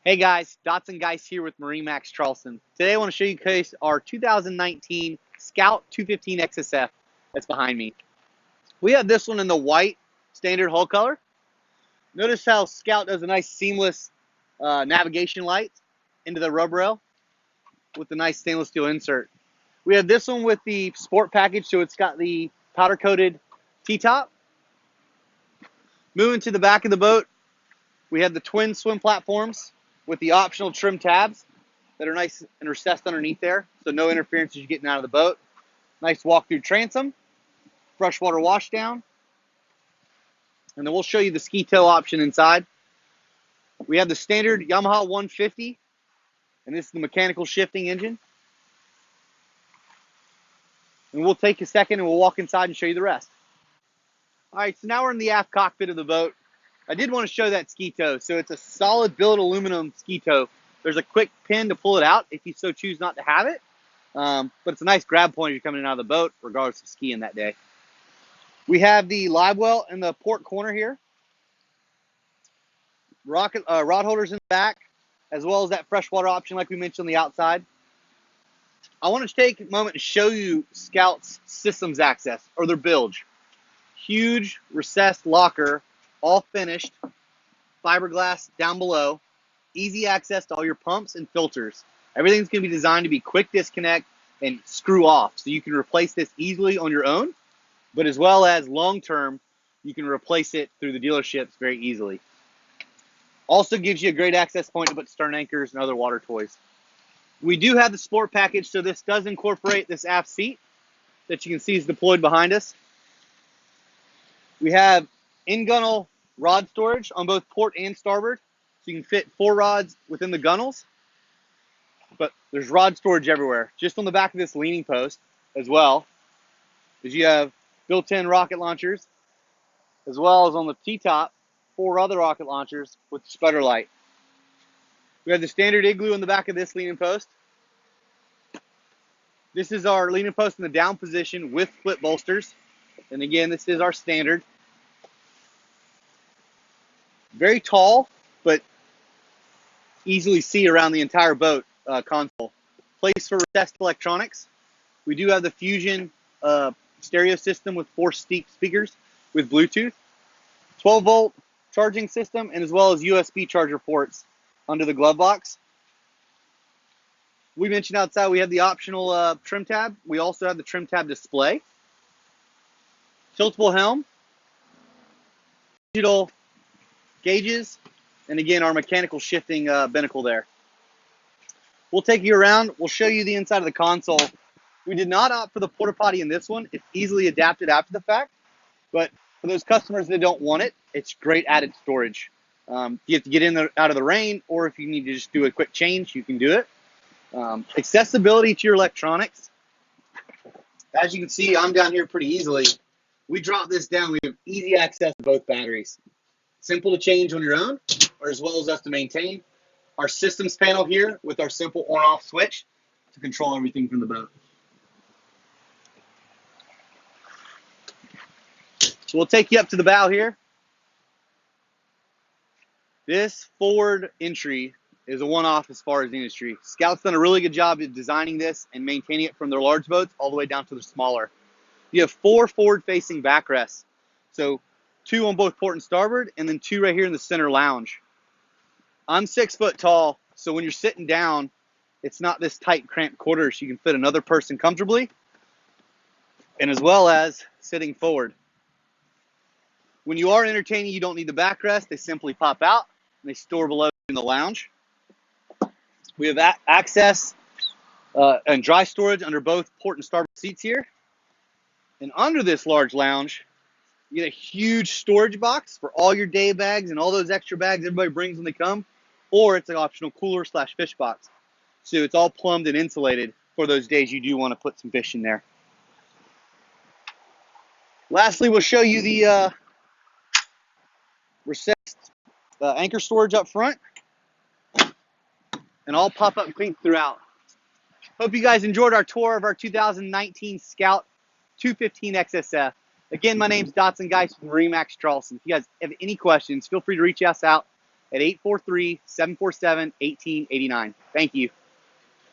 Hey guys, Dotson Guys here with MarineMax Charleston. Today I want to show you guys our 2019 Scout 215 XSF that's behind me. We have this one in the white standard hull color. Notice how Scout does a nice seamless navigation light into the rub rail with the nice stainless steel insert. We have this one with the sport package, so it's got the powder coated T-top. Moving to the back of the boat, we have the twin swim platforms with the optional trim tabs that are nice and recessed underneath there, so no interference as you're getting out of the boat. Nice walk-through transom, freshwater washdown, and then we'll show you the ski tow option inside. We have the standard Yamaha 150, and this is the mechanical shifting engine. And we'll take a second and we'll walk inside and show you the rest. All right, so now we're in the aft cockpit of the boat. I did want to show that ski tow. So it's a solid billet aluminum ski tow. There's a quick pin to pull it out if you so choose not to have it. But it's a nice grab point if you're coming in and out of the boat, regardless of skiing that day. We have the live well in the port corner here. Rod holders in the back, as well as that freshwater option like we mentioned on the outside. I want to take a moment to show you Scout's systems access, or their bilge. Huge recessed locker, all finished, fiberglass down below, easy access to all your pumps and filters. Everything's going to be designed to be quick disconnect and screw off, so you can replace this easily on your own, but as well as long term, you can replace it through the dealerships very easily. Also gives you a great access point to put stern anchors and other water toys. We do have the sport package, so this does incorporate this aft seat that you can see is deployed behind us. We have in-gunnel rod storage on both port and starboard, so you can fit 4 rods within the gunnels, but there's rod storage everywhere. Just on the back of this leaning post as well, as you have built-in rocket launchers, as well as on the T-top, 4 other rocket launchers with sputter light. We have the standard igloo in the back of this leaning post. This is our leaning post in the down position with split bolsters. And again, this is our standard. Very tall, but easily see around the entire boat console. Place for recessed electronics. We do have the Fusion stereo system with 4 speakers with Bluetooth. 12-volt charging system, and as well as USB charger ports under the glove box. We mentioned outside we have the optional trim tab. We also have the trim tab display. Tiltable helm. Digital gauges, and again our mechanical shifting binnacle there. We'll take you around. We'll show you the inside of the console. We did not opt for the porta potty in this one. It's easily adapted after the fact, but for those customers that don't want it, it's great added storage. You have to get in out of the rain, or if you need to just do a quick change, you can do it. Accessibility to your electronics. As you can see, I'm down here pretty easily. We drop this down. We have easy access to both batteries. Simple to change on your own, or as well as us to maintain. Our systems panel here with our simple on-off switch to control everything from the boat. So we'll take you up to the bow here. This forward entry is a one-off as far as the industry. Scout's done a really good job of designing this and maintaining it from their large boats all the way down to the smaller. You have 4 forward-facing backrests. So 2 on both port and starboard, and then 2 right here in the center lounge. I'm 6 foot tall, so when you're sitting down, it's not this tight, cramped quarters. You can fit another person comfortably, and as well as sitting forward. When you are entertaining, you don't need the backrest. They simply pop out, and they store below in the lounge. We have access and dry storage under both port and starboard seats here. And under this large lounge, you get a huge storage box for all your day bags and all those extra bags everybody brings when they come, or it's an optional cooler / fish box. So it's all plumbed and insulated for those days you do want to put some fish in there. Lastly, we'll show you the recessed anchor storage up front, and all pop-up clean throughout. Hope you guys enjoyed our tour of our 2019 Scout 215 XSF. Again, my name's Dotson Guys from MarineMax Charleston. If you guys have any questions, feel free to reach us out at 843-747-1889. Thank you.